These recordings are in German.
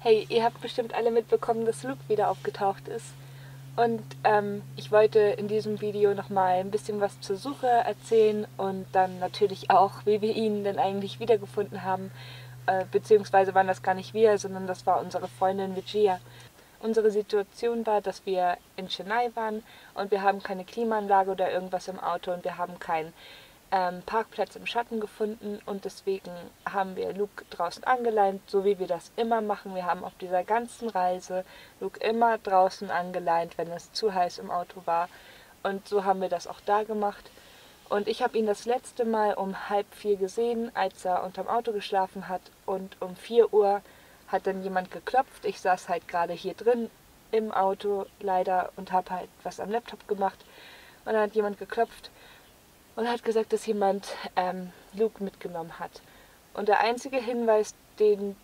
Hey, ihr habt bestimmt alle mitbekommen, dass Luke wieder aufgetaucht ist. Und ich wollte in diesem Video nochmal ein bisschen was zur Suche erzählen und dann natürlich auch, wie wir ihn denn eigentlich wiedergefunden haben. Beziehungsweise waren das gar nicht wir, sondern das war unsere Freundin Vigia. Unsere Situation war, dass wir in Chennai waren und wir haben keine Klimaanlage oder irgendwas im Auto und wir haben keinen Parkplatz im Schatten gefunden und deswegen haben wir Luke draußen angeleint, so wie wir das immer machen. Wir haben auf dieser ganzen Reise Luke immer draußen angeleint, wenn es zu heiß im Auto war, und so haben wir das auch da gemacht. Und ich habe ihn das letzte Mal um 3:30 gesehen, als er unterm Auto geschlafen hat, und um 4 Uhr hat dann jemand geklopft. Ich saß halt gerade hier drin im Auto leider und habe halt was am Laptop gemacht und dann hat jemand geklopft und hat gesagt, dass jemand Luke mitgenommen hat. Und der einzige Hinweis, den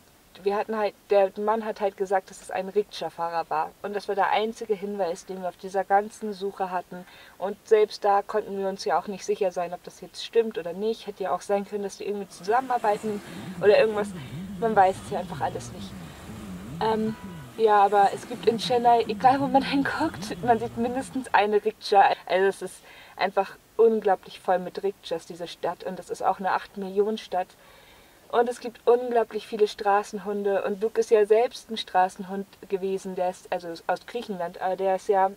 wir hatten halt, der Mann hat halt gesagt, dass es ein Rikscha-Fahrer war. Und das war der einzige Hinweis, den wir auf dieser ganzen Suche hatten. Und selbst da konnten wir uns ja auch nicht sicher sein, ob das jetzt stimmt oder nicht. Hätte ja auch sein können, dass die irgendwie zusammenarbeiten oder irgendwas. Man weiß es ja einfach alles nicht. Ja, aber es gibt in Chennai, egal wo man hinguckt, man sieht mindestens eine Rikscha. Also es ist einfach unglaublich voll mit Rikschas, diese Stadt. Und das ist auch eine 8-Millionen-Stadt. Und es gibt unglaublich viele Straßenhunde. Und Luke ist ja selbst ein Straßenhund gewesen, der ist also aus Griechenland, aber der ist ja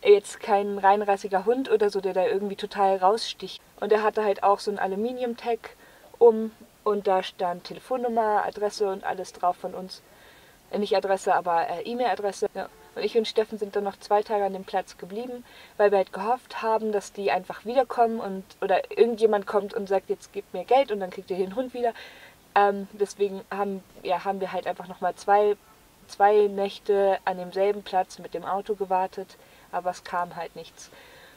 jetzt kein reinrassiger Hund oder so, der da irgendwie total raussticht. Und er hatte halt auch so ein Aluminium-Tag um und da stand Telefonnummer, Adresse und alles drauf von uns. Nicht Adresse, aber E-Mail-Adresse. Ja. Und ich und Steffen sind dann noch 2 Tage an dem Platz geblieben, weil wir halt gehofft haben, dass die einfach wiederkommen und oder irgendjemand kommt und sagt, jetzt gebt mir Geld und dann kriegt ihr den Hund wieder. Deswegen haben wir halt einfach nochmal zwei Nächte an demselben Platz mit dem Auto gewartet, aber es kam halt nichts.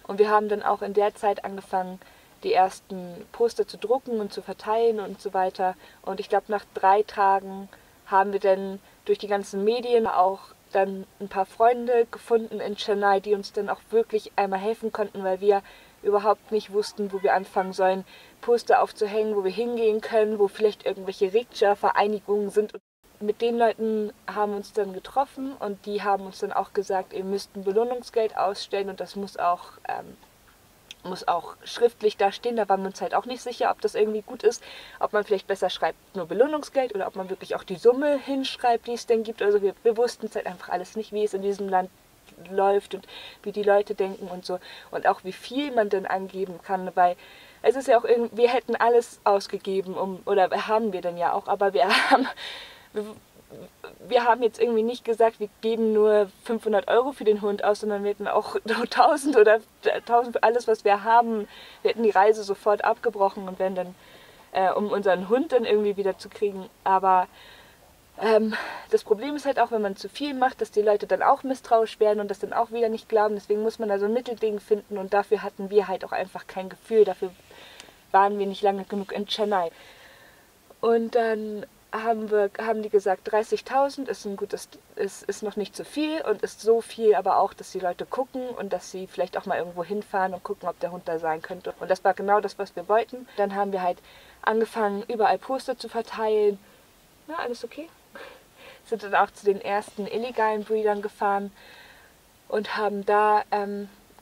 Und wir haben dann auch in der Zeit angefangen, die ersten Poster zu drucken und zu verteilen und so weiter. Und ich glaube, nach 3 Tagen haben wir dann durch die ganzen Medien auch dann ein paar Freunde gefunden in Chennai, die uns dann auch wirklich einmal helfen konnten, weil wir überhaupt nicht wussten, wo wir anfangen sollen, Poster aufzuhängen, wo wir hingehen können, wo vielleicht irgendwelche Rikscha-Vereinigungen sind. Und mit den Leuten haben wir uns dann getroffen und die haben uns dann auch gesagt, ihr müsst ein Belohnungsgeld ausstellen und das muss auch schriftlich da stehen. Da waren wir uns halt auch nicht sicher, ob das irgendwie gut ist, ob man vielleicht besser schreibt nur Belohnungsgeld oder ob man wirklich auch die Summe hinschreibt, die es denn gibt. Also wir wussten es halt einfach alles nicht, wie es in diesem Land läuft und wie die Leute denken und so. Und auch wie viel man denn angeben kann, weil es ist ja auch irgendwie, wir hätten alles ausgegeben, oder haben wir dann ja auch, aber wir haben jetzt irgendwie nicht gesagt, wir geben nur 500 Euro für den Hund aus, sondern wir hätten auch 1000 oder 1000 für alles, was wir haben. Wir hätten die Reise sofort abgebrochen und wären dann, um unseren Hund dann irgendwie wieder zu kriegen. Aber das Problem ist halt auch, wenn man zu viel macht, dass die Leute dann auch misstrauisch werden und das dann auch wieder nicht glauben. Deswegen muss man da so ein Mittelding finden und dafür hatten wir halt auch einfach kein Gefühl. Dafür waren wir nicht lange genug in Chennai. Und dann haben die gesagt, 30.000 ist ist noch nicht zu viel und ist so viel, aber auch, dass die Leute gucken und dass sie vielleicht auch mal irgendwo hinfahren und gucken, ob der Hund da sein könnte. Und das war genau das, was wir wollten. Dann haben wir halt angefangen, überall Poster zu verteilen. Na, alles okay? Sind dann auch zu den ersten illegalen Breedern gefahren und haben da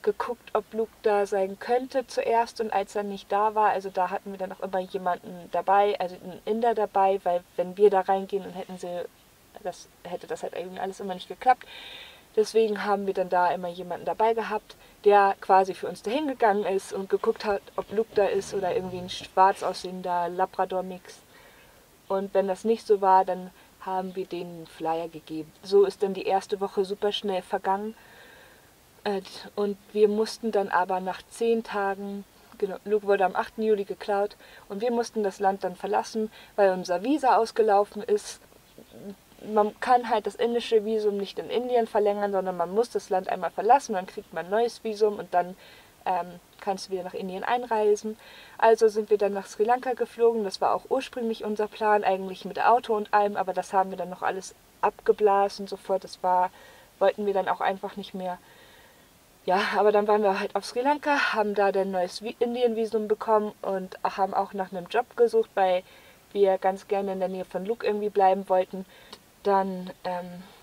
geguckt, ob Luke da sein könnte zuerst, und als er nicht da war, also da hatten wir dann auch immer jemanden dabei, also einen Inder dabei, weil wenn wir da reingehen, dann hätte das halt irgendwie alles immer nicht geklappt. Deswegen haben wir dann da immer jemanden dabei gehabt, der quasi für uns dahin gegangen ist und geguckt hat, ob Luke da ist oder irgendwie ein schwarz aussehender Labrador-Mix. Und wenn das nicht so war, dann haben wir denen einen Flyer gegeben. So ist dann die erste Woche super schnell vergangen. Und wir mussten dann aber nach 10 Tagen, genau, Luke wurde am 8. Juli geklaut, und wir mussten das Land dann verlassen, weil unser Visa ausgelaufen ist. Man kann halt das indische Visum nicht in Indien verlängern, sondern man muss das Land einmal verlassen, dann kriegt man ein neues Visum und dann kannst du wieder nach Indien einreisen. Also sind wir dann nach Sri Lanka geflogen. Das war auch ursprünglich unser Plan, eigentlich mit Auto und allem, aber das haben wir dann noch alles abgeblasen sofort. Wollten wir dann auch einfach nicht mehr. Ja, aber dann waren wir halt auf Sri Lanka, haben da ein neues Indien-Visum bekommen und haben auch nach einem Job gesucht bei wir ganz gerne in der Nähe von Luke irgendwie bleiben wollten. Dann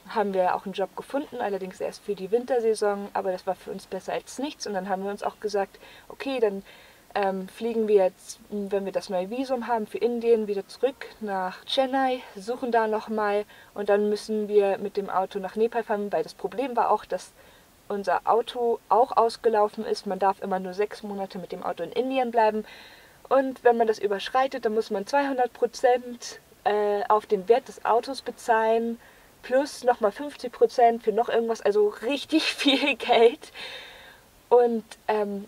haben wir auch einen Job gefunden, allerdings erst für die Wintersaison, aber das war für uns besser als nichts. Und dann haben wir uns auch gesagt, okay, dann fliegen wir jetzt, wenn wir das neue Visum haben, für Indien wieder zurück nach Chennai, suchen da nochmal und dann müssen wir mit dem Auto nach Nepal fahren, weil das Problem war auch, dass unser Auto auch ausgelaufen ist. Man darf immer nur 6 Monate mit dem Auto in Indien bleiben und wenn man das überschreitet, dann muss man 200% auf den Wert des Autos bezahlen, plus nochmal 50% für noch irgendwas, also richtig viel Geld. Und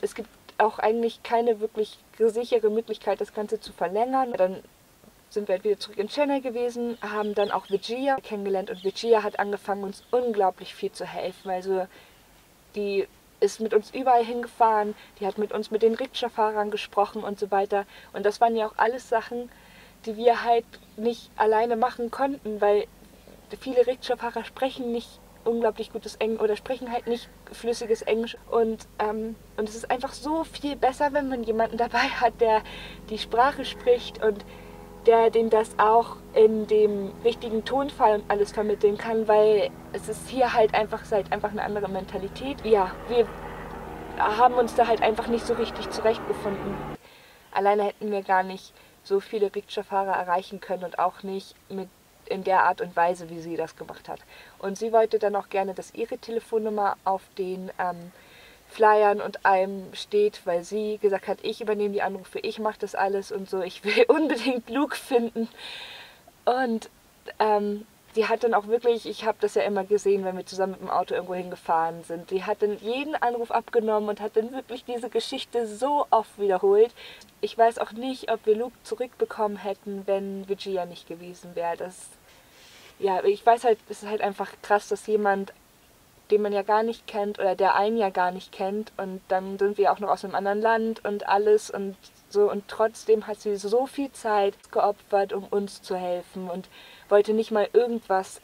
es gibt auch eigentlich keine wirklich sichere Möglichkeit, das Ganze zu verlängern. Dann sind wir halt wieder zurück in Chennai gewesen, haben dann auch Vijaya kennengelernt und Vijaya hat angefangen, uns unglaublich viel zu helfen. Also die ist mit uns überall hingefahren, die hat mit uns mit den Rikscha-Fahrern gesprochen und so weiter. Und das waren ja auch alles Sachen, die wir halt nicht alleine machen konnten, weil viele Rikscha-Fahrer sprechen nicht unglaublich gutes Englisch oder sprechen halt nicht flüssiges Englisch. Und es ist einfach so viel besser, wenn man jemanden dabei hat, der die Sprache spricht und der den das auch in dem richtigen Tonfall und alles vermitteln kann, weil es ist hier halt einfach eine andere Mentalität. Ja, wir haben uns da halt einfach nicht so richtig zurechtgefunden. Alleine hätten wir gar nicht so viele Rikscha-Fahrer erreichen können und auch nicht in der Art und Weise, wie sie das gemacht hat. Und sie wollte dann auch gerne, dass ihre Telefonnummer auf den Flyern und allem steht, weil sie gesagt hat, ich übernehme die Anrufe, ich mache das alles und so, ich will unbedingt Luke finden. Und die hat dann auch wirklich, ich habe das ja immer gesehen, wenn wir zusammen mit dem Auto irgendwo hingefahren sind, die hat dann jeden Anruf abgenommen und hat dann wirklich diese Geschichte so oft wiederholt. Ich weiß auch nicht, ob wir Luke zurückbekommen hätten, wenn Vijaya nicht gewesen wäre. Ja, ich weiß halt, es ist halt einfach krass, dass jemand, den man ja gar nicht kennt oder der einen ja gar nicht kennt und dann sind wir auch noch aus einem anderen Land und alles und so und trotzdem hat sie so viel Zeit geopfert, um uns zu helfen und wollte nicht mal irgendwas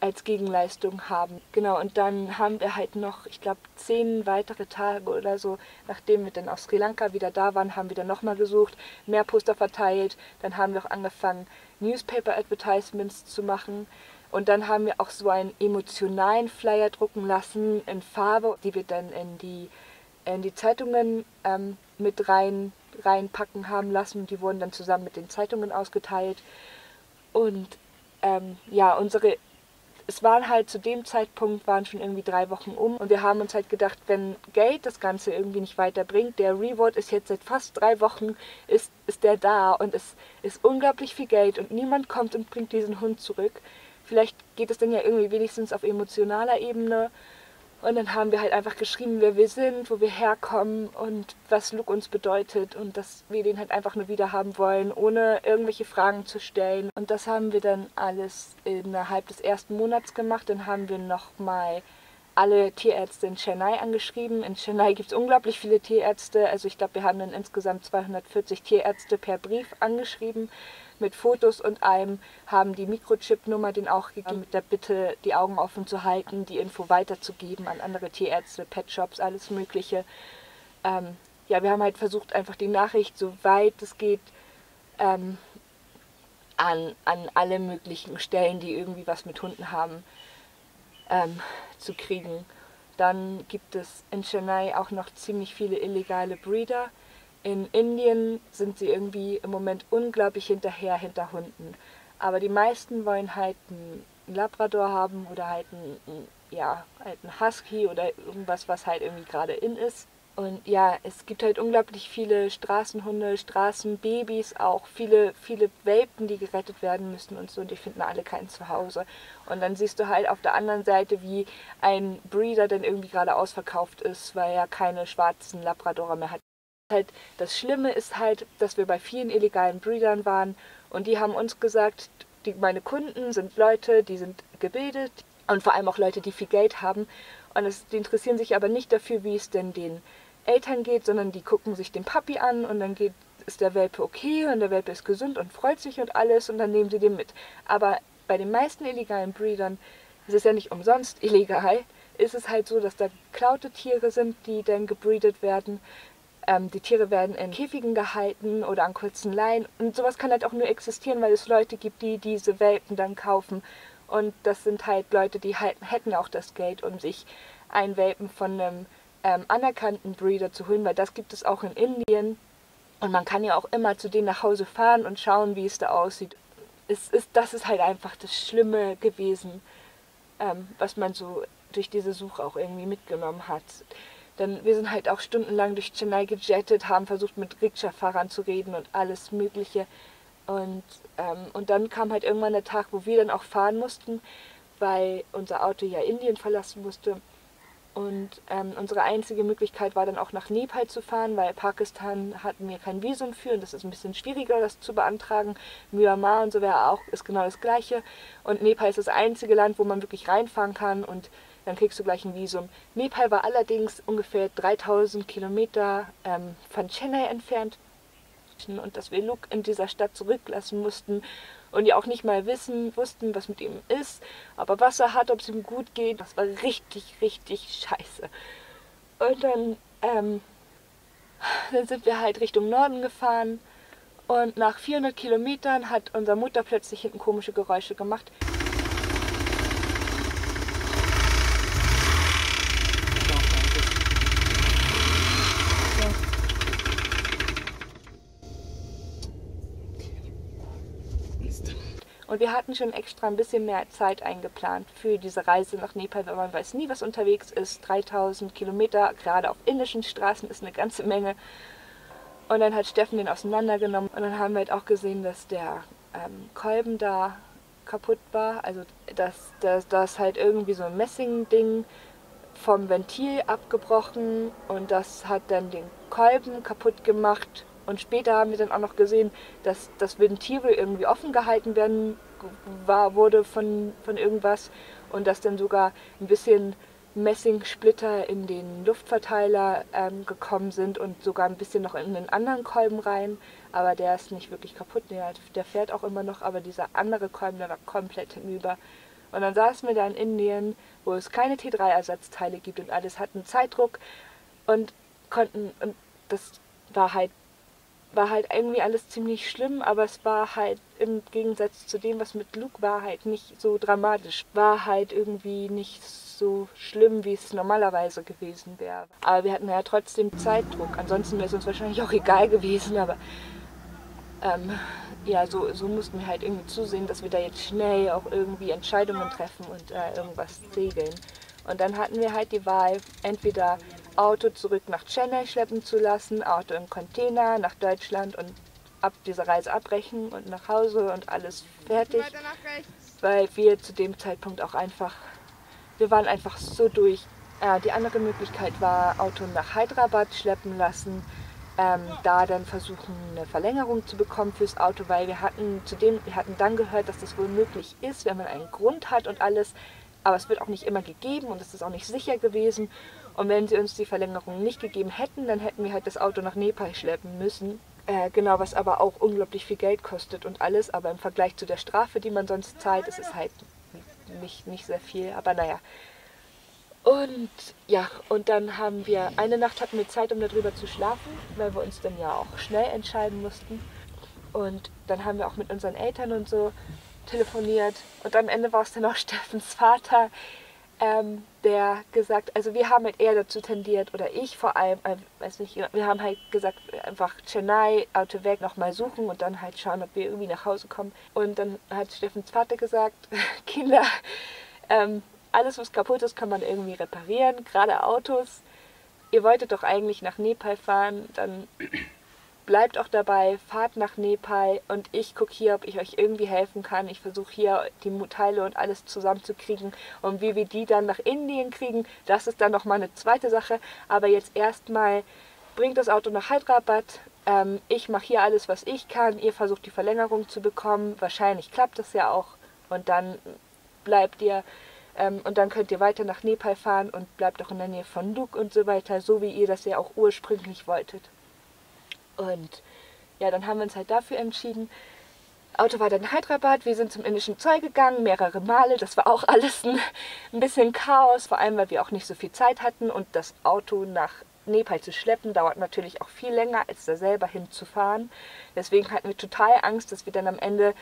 als Gegenleistung haben. Genau, und dann haben wir halt noch, ich glaube, 10 weitere Tage oder so, nachdem wir dann aus Sri Lanka wieder da waren, haben wir dann nochmal gesucht, mehr Poster verteilt, dann haben wir auch angefangen, Newspaper-Advertisements zu machen. Und dann haben wir auch so einen emotionalen Flyer drucken lassen in Farbe, die wir dann in die Zeitungen mit reinpacken haben lassen. Die wurden dann zusammen mit den Zeitungen ausgeteilt. Und ja, es waren halt zu dem Zeitpunkt, waren schon irgendwie 3 Wochen um. Und wir haben uns halt gedacht, wenn Geld das Ganze irgendwie nicht weiterbringt, der Reward ist jetzt seit fast 3 Wochen, ist der da und es ist unglaublich viel Geld und niemand kommt und bringt diesen Hund zurück. Vielleicht geht es dann ja irgendwie wenigstens auf emotionaler Ebene. Und dann haben wir halt einfach geschrieben, wer wir sind, wo wir herkommen und was Luke uns bedeutet und dass wir den halt einfach nur wieder haben wollen, ohne irgendwelche Fragen zu stellen. Und das haben wir dann alles innerhalb des ersten Monats gemacht. Dann haben wir nochmal alle Tierärzte in Chennai angeschrieben. In Chennai gibt es unglaublich viele Tierärzte. Also ich glaube, wir haben dann insgesamt 240 Tierärzte per Brief angeschrieben. Mit Fotos und allem, haben die Mikrochip-Nummer den auch gegeben, mit der Bitte, die Augen offen zu halten, die Info weiterzugeben an andere Tierärzte, Pet-Shops, alles Mögliche. Ja, wir haben halt versucht, einfach die Nachricht, soweit es geht, an alle möglichen Stellen, die irgendwie was mit Hunden haben, zu kriegen. Dann gibt es in Chennai auch noch ziemlich viele illegale Breeder. In Indien sind sie irgendwie im Moment unglaublich hinter Hunden. Aber die meisten wollen halt einen Labrador haben oder halt einen Husky oder irgendwas, was halt irgendwie gerade in ist. Und ja, es gibt halt unglaublich viele Straßenhunde, Straßenbabys, auch viele Welpen, die gerettet werden müssen und so. Und die finden alle kein Zuhause. Und dann siehst du halt auf der anderen Seite, wie ein Breeder dann irgendwie gerade ausverkauft ist, weil er keine schwarzen Labradorer mehr hat. Halt, das Schlimme ist halt, dass wir bei vielen illegalen Breedern waren und die haben uns gesagt, meine Kunden sind Leute, die sind gebildet und vor allem auch Leute, die viel Geld haben und die interessieren sich aber nicht dafür, wie es denn den Eltern geht, sondern die gucken sich den Papi an und dann ist der Welpe okay und der Welpe ist gesund und freut sich und alles und dann nehmen sie den mit. Aber bei den meisten illegalen Breedern, es ist ja nicht umsonst illegal, ist es halt so, dass da geklaute Tiere sind, die dann gebreedet werden. Die Tiere werden in Käfigen gehalten oder an kurzen Leinen. Und sowas kann halt auch nur existieren, weil es Leute gibt, die diese Welpen dann kaufen. Und das sind halt Leute, die halt, hätten auch das Geld, um sich einen Welpen von einem anerkannten Breeder zu holen, weil das gibt es auch in Indien. Und man kann ja auch immer zu denen nach Hause fahren und schauen, wie es da aussieht. Das ist halt einfach das Schlimme gewesen, was man so durch diese Suche auch irgendwie mitgenommen hat. Denn wir sind halt auch stundenlang durch Chennai gejettet, haben versucht mit Rikscha-Fahrern zu reden und alles Mögliche. Und dann kam halt irgendwann der Tag, wo wir dann auch fahren mussten, weil unser Auto ja Indien verlassen musste. Und unsere einzige Möglichkeit war dann auch nach Nepal zu fahren, weil Pakistan hatten wir kein Visum für und das ist ein bisschen schwieriger, das zu beantragen. Myanmar und so wäre auch, ist genau das Gleiche. Und Nepal ist das einzige Land, wo man wirklich reinfahren kann und dann kriegst du gleich ein Visum. Nepal war allerdings ungefähr 3000 Kilometer von Chennai entfernt und dass wir Luke in dieser Stadt zurücklassen mussten und die auch nicht mal wussten, was mit ihm ist, ob er Wasser hat, ob es ihm gut geht. Das war richtig, richtig scheiße. Und dann sind wir halt Richtung Norden gefahren und nach 400 Kilometern hat unsere Mutter plötzlich hinten komische Geräusche gemacht. Und wir hatten schon extra ein bisschen mehr Zeit eingeplant für diese Reise nach Nepal, weil man weiß nie, was unterwegs ist. 3000 Kilometer, gerade auf indischen Straßen, ist eine ganze Menge. Und dann hat Steffen den auseinandergenommen und dann haben wir halt auch gesehen, dass der Kolben da kaputt war. Also das halt irgendwie so ein Messingding vom Ventil abgebrochen und das hat dann den Kolben kaputt gemacht. Und später haben wir dann auch noch gesehen, dass das Ventil irgendwie offen gehalten wurde von irgendwas und dass dann sogar ein bisschen Messingsplitter in den Luftverteiler gekommen sind und sogar ein bisschen noch in den anderen Kolben rein. Aber der ist nicht wirklich kaputt, der fährt auch immer noch, aber dieser andere Kolben, der war komplett hinüber. Und dann saßen wir da in Indien, wo es keine T3-Ersatzteile gibt und alles hatten Zeitdruck und das war halt irgendwie alles ziemlich schlimm, aber es war halt im Gegensatz zu dem, was mit Luke war, halt nicht so dramatisch. War halt irgendwie nicht so schlimm, wie es normalerweise gewesen wäre. Aber wir hatten ja trotzdem Zeitdruck. Ansonsten wäre es uns wahrscheinlich auch egal gewesen, aber ja, so mussten wir halt irgendwie zusehen, dass wir da jetzt schnell auch irgendwie Entscheidungen treffen und irgendwas regeln. Und dann hatten wir halt die Wahl, entweder Auto zurück nach Chennai schleppen zu lassen, Auto im Container nach Deutschland und ab dieser Reise abbrechen und nach Hause und alles fertig. Weil wir zu dem Zeitpunkt auch wir waren einfach so durch. Die andere Möglichkeit war, Auto nach Hyderabad schleppen lassen, da dann versuchen, eine Verlängerung zu bekommen fürs Auto, weil wir hatten dann gehört, dass das wohl möglich ist, wenn man einen Grund hat und alles, aber es wird auch nicht immer gegeben und es ist auch nicht sicher gewesen. Und wenn sie uns die Verlängerung nicht gegeben hätten, dann hätten wir halt das Auto nach Nepal schleppen müssen. Genau, was aber auch unglaublich viel Geld kostet und alles, aber im Vergleich zu der Strafe, die man sonst zahlt, ist es halt nicht sehr viel, aber naja. Und ja, und dann hatten wir Zeit, um darüber zu schlafen, weil wir uns dann ja auch schnell entscheiden mussten. Und dann haben wir auch mit unseren Eltern und so telefoniert. Und am Ende war es dann auch Steffens Vater, der gesagt, also wir haben halt eher dazu tendiert, oder ich vor allem, weiß nicht, wir haben halt gesagt, einfach Chennai, Auto weg, nochmal suchen und dann halt schauen, ob wir irgendwie nach Hause kommen. Und dann hat Steffens Vater gesagt, Kinder, alles was kaputt ist, kann man irgendwie reparieren, gerade Autos. Ihr wolltet doch eigentlich nach Nepal fahren, dann bleibt auch dabei, fahrt nach Nepal und ich gucke hier, ob ich euch irgendwie helfen kann. Ich versuche hier die Teile und alles zusammenzukriegen und wie wir die dann nach Indien kriegen, das ist dann nochmal eine zweite Sache. Aber jetzt erstmal bringt das Auto nach Hyderabad. Ich mache hier alles, was ich kann. Ihr versucht die Verlängerung zu bekommen. Wahrscheinlich klappt das ja auch und dann bleibt ihr und dann könnt ihr weiter nach Nepal fahren und bleibt auch in der Nähe von Luke und so weiter, so wie ihr das ja auch ursprünglich wolltet. Und ja, dann haben wir uns halt dafür entschieden. Auto war dann in Hyderabad, wir sind zum indischen Zoll gegangen, mehrere Male. Das war auch alles ein bisschen Chaos, vor allem, weil wir auch nicht so viel Zeit hatten und das Auto nach Nepal zu schleppen, dauert natürlich auch viel länger, als da selber hinzufahren. Deswegen hatten wir total Angst, dass wir dann am Ende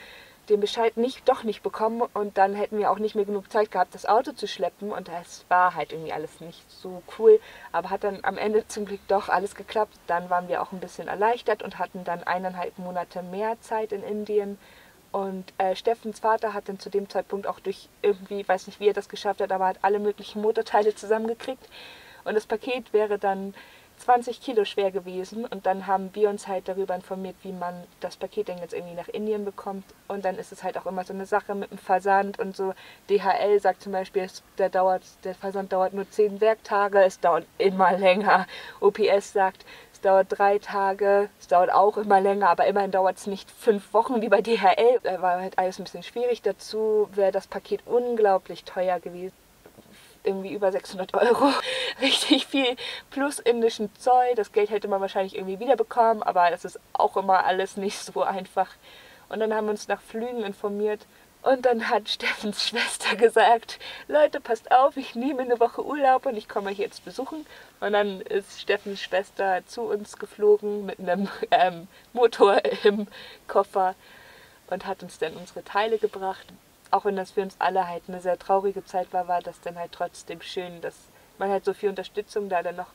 den Bescheid doch nicht bekommen und dann hätten wir auch nicht mehr genug Zeit gehabt, das Auto zu schleppen und das war halt irgendwie alles nicht so cool, aber hat dann am Ende zum Glück doch alles geklappt. Dann waren wir auch ein bisschen erleichtert und hatten dann 1,5 Monate mehr Zeit in Indien und Steffens Vater hat dann zu dem Zeitpunkt auch durch irgendwie, weiß nicht wie er das geschafft hat, aber hat alle möglichen Motorteile zusammengekriegt und das Paket wäre dann 20 Kilo schwer gewesen und dann haben wir uns halt darüber informiert, wie man das Paket dann jetzt irgendwie nach Indien bekommt und dann ist es halt auch immer so eine Sache mit dem Versand und so. DHL sagt zum Beispiel, der Versand dauert nur 10 Werktage, es dauert immer länger. UPS sagt, es dauert 3 Tage, es dauert auch immer länger, aber immerhin dauert es nicht 5 Wochen wie bei DHL. Da war halt alles ein bisschen schwierig. Dazu wäre das Paket unglaublich teuer gewesen. Irgendwie über 600 Euro, richtig viel, plus indischen Zoll. Das Geld hätte man wahrscheinlich irgendwie wiederbekommen, aber das ist auch immer alles nicht so einfach. Und dann haben wir uns nach Flügen informiert und dann hat Steffens Schwester gesagt, Leute, passt auf, ich nehme eine Woche Urlaub und ich komme euch jetzt besuchen. Und dann ist Steffens Schwester zu uns geflogen mit einem Motor im Koffer und hat uns dann unsere Teile gebracht. Auch wenn das für uns alle halt eine sehr traurige Zeit war, war das dann halt trotzdem schön, dass man halt so viel Unterstützung da dann noch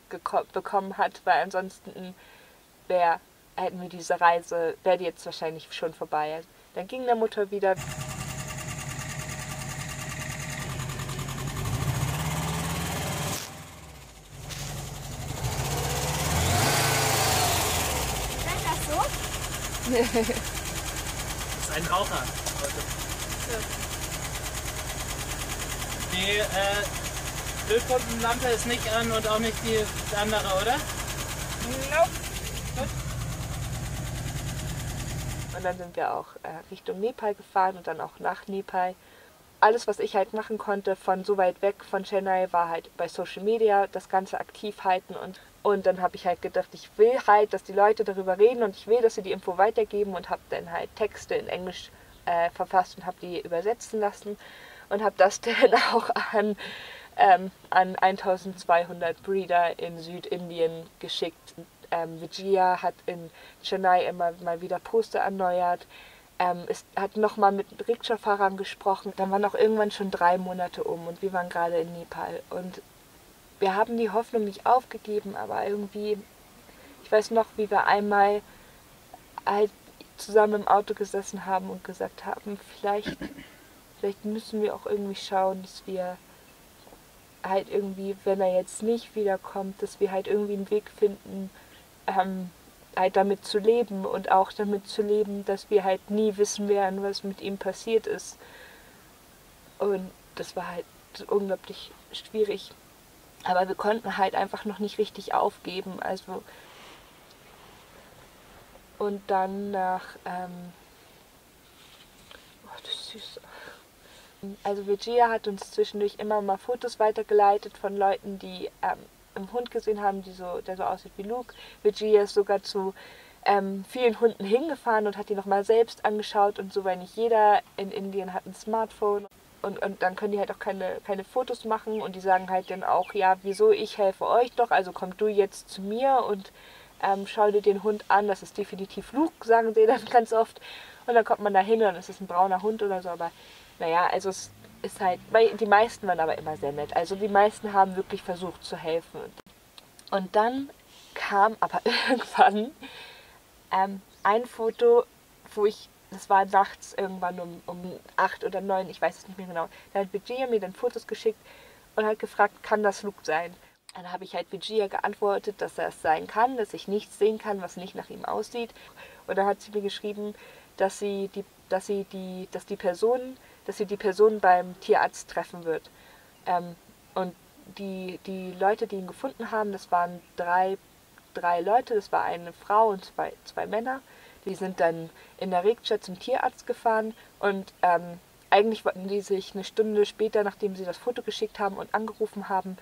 bekommen hat, weil ansonsten hätten wir diese Reise, wäre die jetzt wahrscheinlich schon vorbei. Dann ging der Motor wieder. Ist das so? Das ist ein Raucher. Die Ölpumpenlampe ist nicht an und auch nicht die andere, oder? Nope. Und dann sind wir auch Richtung Nepal gefahren und dann auch nach Nepal. Alles, was ich halt machen konnte von so weit weg von Chennai, war halt bei Social Media das Ganze aktiv halten. Und dann habe ich halt gedacht, ich will halt, dass die Leute darüber reden und ich will, dass sie die Info weitergeben und habe dann halt Texte in Englisch verfasst und habe die übersetzen lassen und habe das dann auch an 1200 Breeder in Südindien geschickt. Vijaya hat in Chennai immer mal wieder Poster erneuert, hat nochmal mit Rikscha-Fahrern gesprochen. Dann waren auch irgendwann schon 3 Monate um und wir waren gerade in Nepal. Und wir haben die Hoffnung nicht aufgegeben, aber irgendwie, ich weiß noch, wie wir einmal halt zusammen im Auto gesessen haben und gesagt haben, vielleicht müssen wir auch irgendwie schauen, dass wir halt irgendwie, wenn er jetzt nicht wiederkommt, dass wir halt irgendwie einen Weg finden, halt damit zu leben und auch damit zu leben, dass wir halt nie wissen werden, was mit ihm passiert ist. Und das war halt unglaublich schwierig. Aber wir konnten halt einfach noch nicht richtig aufgeben. Also und dann nach das ist süß. Also Vijaya hat uns zwischendurch immer mal Fotos weitergeleitet von Leuten, die einen Hund gesehen haben, der so aussieht wie Luke. Vijaya ist sogar zu vielen Hunden hingefahren und hat die nochmal selbst angeschaut und so, weil nicht jeder in Indien hat ein Smartphone. Und dann können die halt auch keine Fotos machen und die sagen halt dann auch, ja, wieso, ich helfe euch doch, also komm du jetzt zu mir und schau dir den Hund an, das ist definitiv Luke, sagen sie dann ganz oft. Und dann kommt man da hin und dann ist es ein brauner Hund oder so, aber naja, also es ist halt, weil die meisten waren aber immer sehr nett. Also die meisten haben wirklich versucht zu helfen. Und dann kam aber irgendwann ein Foto, das war nachts irgendwann um 8 oder 9, ich weiß es nicht mehr genau. Da hat Vijaya mir dann Fotos geschickt und hat gefragt, kann das Luke sein? Dann habe ich halt Vijaya geantwortet, dass er es sein kann, dass ich nichts sehen kann, was nicht nach ihm aussieht. Und dann hat sie mir geschrieben, dass sie die Person beim Tierarzt treffen wird. Und die Leute, die ihn gefunden haben, das waren drei Leute, das war eine Frau und zwei Männer. Die sind dann in der Rikscha zum Tierarzt gefahren und eigentlich wollten die sich eine Stunde später, nachdem sie das Foto geschickt haben und angerufen haben,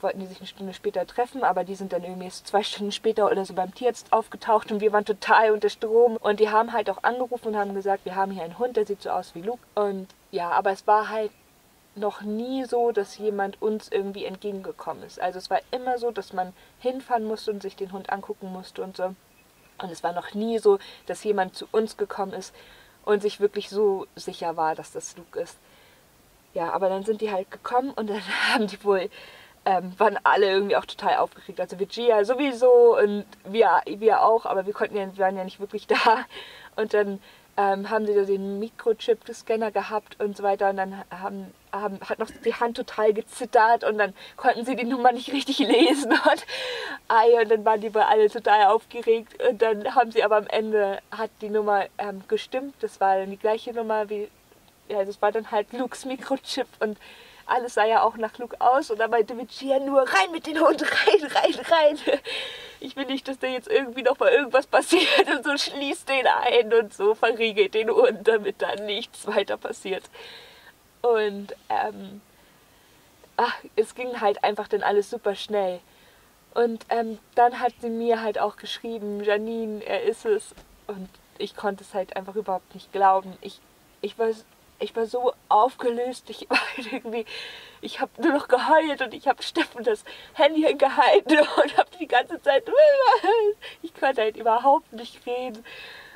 wollten die sich eine Stunde später treffen, aber die sind dann irgendwie 2 Stunden später oder so beim Tierarzt aufgetaucht und wir waren total unter Strom. Und die haben halt auch angerufen und haben gesagt, wir haben hier einen Hund, der sieht so aus wie Luke. Und ja, aber es war halt noch nie so, dass jemand uns irgendwie entgegengekommen ist. Also es war immer so, dass man hinfahren musste und sich den Hund angucken musste und so. Und es war noch nie so, dass jemand zu uns gekommen ist und sich wirklich so sicher war, dass das Luke ist. Ja, aber dann sind die halt gekommen und dann haben die wohl, waren alle irgendwie auch total aufgeregt. Also Virginia sowieso und wir auch, aber wir waren ja nicht wirklich da. Und dann haben sie da den Mikrochip-Scanner gehabt und so weiter und dann hat noch die Hand total gezittert und dann konnten sie die Nummer nicht richtig lesen und dann waren die bei alle total aufgeregt und dann haben sie aber am Ende, hat die Nummer gestimmt, das war dann die gleiche Nummer wie, ja, das war dann halt Lukes Mikrochip und alles sah ja auch nach Luke aus und da meinte Virginia nur, rein mit den Hund, rein. Ich will nicht, dass da jetzt irgendwie noch mal irgendwas passiert und so schließt den ein und so verriegelt den Hund, damit da nichts weiter passiert. Und es ging halt einfach dann alles super schnell. Und dann hat sie mir halt auch geschrieben, Janine, er ist es. Und ich konnte es halt einfach überhaupt nicht glauben. Ich war so aufgelöst, ich habe nur noch geheult und ich habe Steffen das Handy gehalten und habe die ganze Zeit, ich konnte halt überhaupt nicht reden.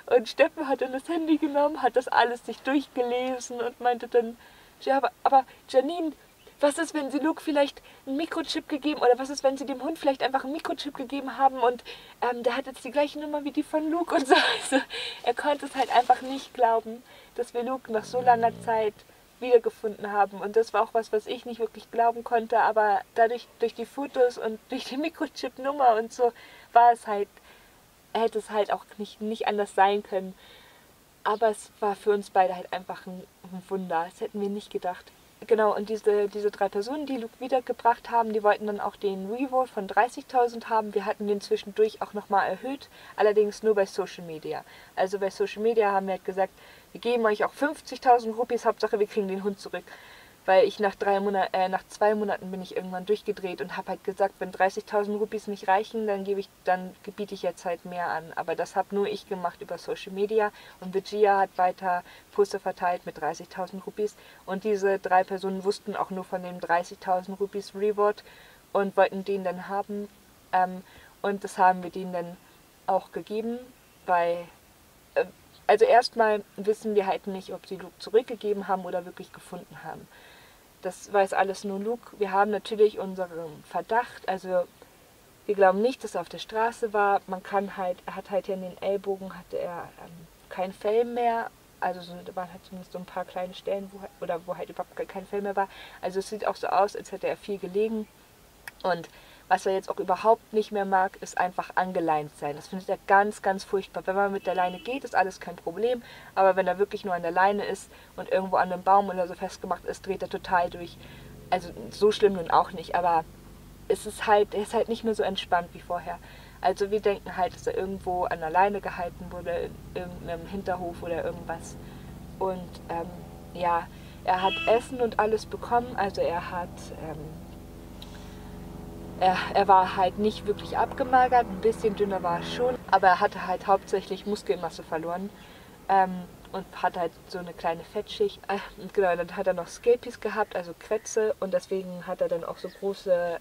Und Steffen hat dann das Handy genommen, hat das alles sich durchgelesen und meinte dann, ja, aber Janine, was ist, wenn sie Luke vielleicht einen Mikrochip gegeben, oder was ist, wenn sie dem Hund vielleicht einfach einen Mikrochip gegeben haben und der hat jetzt die gleiche Nummer wie die von Luke und so. Also, er konnte es halt einfach nicht glauben, dass wir Luke nach so langer Zeit wiedergefunden haben. Und das war auch was ich nicht wirklich glauben konnte, aber dadurch, durch die Fotos und durch die Mikrochip-Nummer und so, war es halt, hätte es halt auch nicht anders sein können. Aber es war für uns beide halt einfach ein Wunder. Das hätten wir nicht gedacht. Genau, und diese 3 Personen, die Luke wiedergebracht haben, die wollten dann auch den Reward von 30.000 haben. Wir hatten den zwischendurch auch nochmal erhöht, allerdings nur bei Social Media. Also bei Social Media haben wir halt gesagt, wir geben euch auch 50.000 Rupees, Hauptsache wir kriegen den Hund zurück. Weil ich nach 2 Monaten bin ich irgendwann durchgedreht und habe halt gesagt, wenn 30.000 Rupees nicht reichen, dann biete ich jetzt halt mehr an. Aber das habe nur ich gemacht über Social Media und Virginia hat weiter Poster verteilt mit 30.000 Rupees. Und diese 3 Personen wussten auch nur von dem 30.000 Rupees Reward und wollten den dann haben. Und das haben wir denen dann auch gegeben, weil also erstmal wissen wir halt nicht, ob sie Luke zurückgegeben haben oder wirklich gefunden haben. Das weiß alles nur Luke. Wir haben natürlich unseren Verdacht, also wir glauben nicht, dass er auf der Straße war. Er hat halt hier in den Ellbogen kein Fell mehr. Also da waren halt zumindest so ein paar kleine Stellen, wo halt überhaupt kein Fell mehr war. Also es sieht auch so aus, als hätte er viel gelegen. Und was er jetzt auch überhaupt nicht mehr mag, ist einfach angeleint sein. Das findet er ganz, ganz furchtbar. Wenn man mit der Leine geht, ist alles kein Problem. Aber wenn er wirklich nur an der Leine ist und irgendwo an einem Baum oder so festgemacht ist, dreht er total durch. Also so schlimm nun auch nicht, aber er ist halt nicht mehr so entspannt wie vorher. Also wir denken halt, dass er irgendwo an der Leine gehalten wurde, in irgendeinem Hinterhof oder irgendwas. Und ja, er hat Essen und alles bekommen. Also er hat... Er war halt nicht wirklich abgemagert, ein bisschen dünner war er schon, aber er hatte halt hauptsächlich Muskelmasse verloren und hatte halt so eine kleine Fettschicht. Und genau, dann hat er noch Scabies gehabt, also Krätze, und deswegen hat er dann auch so große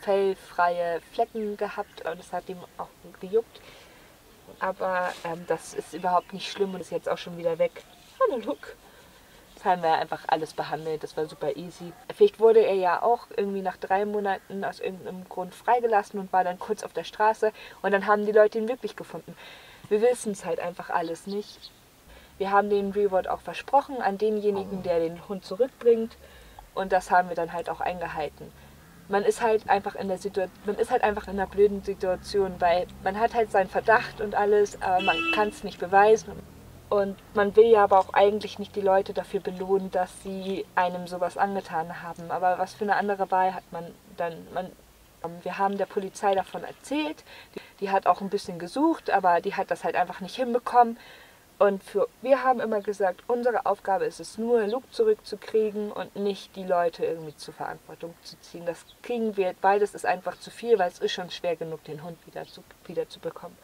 fellfreie Flecken gehabt und das hat ihm auch gejuckt. Aber das ist überhaupt nicht schlimm und ist jetzt auch schon wieder weg. Hallo Luke. Das haben wir einfach alles behandelt, das war super easy. Vielleicht wurde er ja auch irgendwie nach 3 Monaten aus irgendeinem Grund freigelassen und war dann kurz auf der Straße und dann haben die Leute ihn wirklich gefunden. Wir wissen es halt einfach alles nicht. Wir haben den Reward auch versprochen an denjenigen, der den Hund zurückbringt und das haben wir dann halt auch eingehalten. Man ist halt einfach in einer blöden Situation, weil man hat halt seinen Verdacht und alles, aber man kann es nicht beweisen. Und man will ja aber auch eigentlich nicht die Leute dafür belohnen, dass sie einem sowas angetan haben. Aber was für eine andere Wahl hat man dann? Wir haben der Polizei davon erzählt. Die hat auch ein bisschen gesucht, aber die hat das halt einfach nicht hinbekommen. Und wir haben immer gesagt, unsere Aufgabe ist es nur, Luke zurückzukriegen und nicht die Leute irgendwie zur Verantwortung zu ziehen. Das kriegen wir, beides ist einfach zu viel, weil es ist schon schwer genug, den Hund wieder zu bekommen.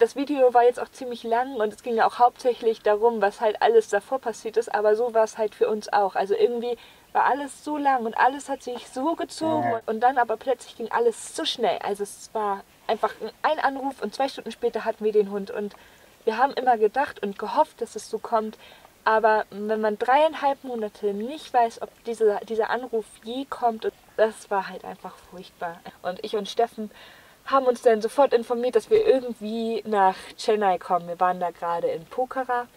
das Video war jetzt auch ziemlich lang und es ging ja auch hauptsächlich darum, was halt alles davor passiert ist, aber so war es halt für uns auch. Also irgendwie war alles so lang und alles hat sich so gezogen und dann aber plötzlich ging alles so schnell. Also es war einfach ein Anruf und 2 Stunden später hatten wir den Hund und wir haben immer gedacht und gehofft, dass es so kommt. Aber wenn man 3,5 Monate nicht weiß, ob dieser Anruf je kommt, das war halt einfach furchtbar. Und ich und Steffen haben uns dann sofort informiert, dass wir irgendwie nach Chennai kommen. Wir waren da gerade in Pokhara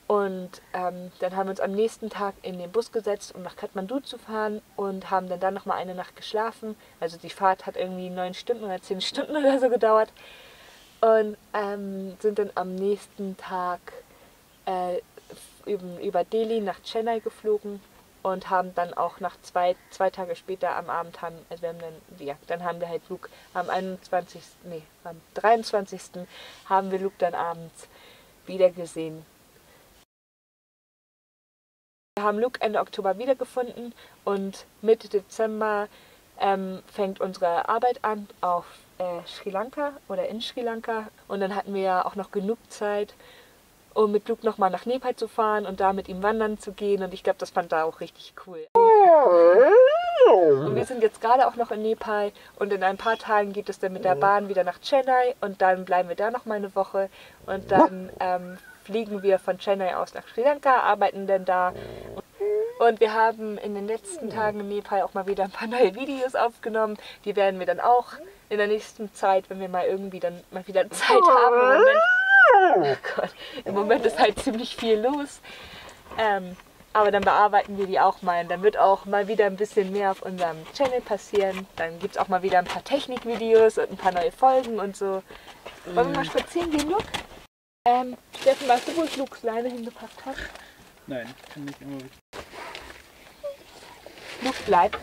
und dann haben wir uns am nächsten Tag in den Bus gesetzt, um nach Kathmandu zu fahren und haben dann noch mal eine Nacht geschlafen. Also die Fahrt hat irgendwie 9 Stunden oder 10 Stunden oder so gedauert und sind dann am nächsten Tag über Delhi nach Chennai geflogen und haben dann auch nach zwei Tage später am Abend dann haben wir halt Luke am 23. haben wir Luke dann abends wieder gesehen. Wir haben Luke Ende Oktober wiedergefunden und Mitte Dezember fängt unsere Arbeit an auf Sri Lanka oder in Sri Lanka und dann hatten wir ja auch noch genug Zeit, um mit Luke nochmal nach Nepal zu fahren und da mit ihm wandern zu gehen. Und ich glaube, das fand er auch richtig cool. Und wir sind jetzt gerade auch noch in Nepal und in ein paar Tagen geht es dann mit der Bahn wieder nach Chennai und dann bleiben wir da noch mal eine Woche und dann fliegen wir von Chennai aus nach Sri Lanka, arbeiten dann da. Und wir haben in den letzten Tagen in Nepal auch mal wieder ein paar neue Videos aufgenommen. Die werden wir dann auch in der nächsten Zeit, wenn wir mal irgendwie dann mal wieder Zeit haben. Oh Gott, im Moment ist halt ziemlich viel los. Aber dann bearbeiten wir die auch mal und dann wird auch mal wieder ein bisschen mehr auf unserem Channel passieren. Dann gibt es auch mal wieder ein paar Technikvideos und ein paar neue Folgen und so. Wollen wir mal spazieren gehen, Luke? Steffen, weißt du, wo ich Lukes Leine hingepackt habe? Nein, kann nicht immer. Luke, bleib.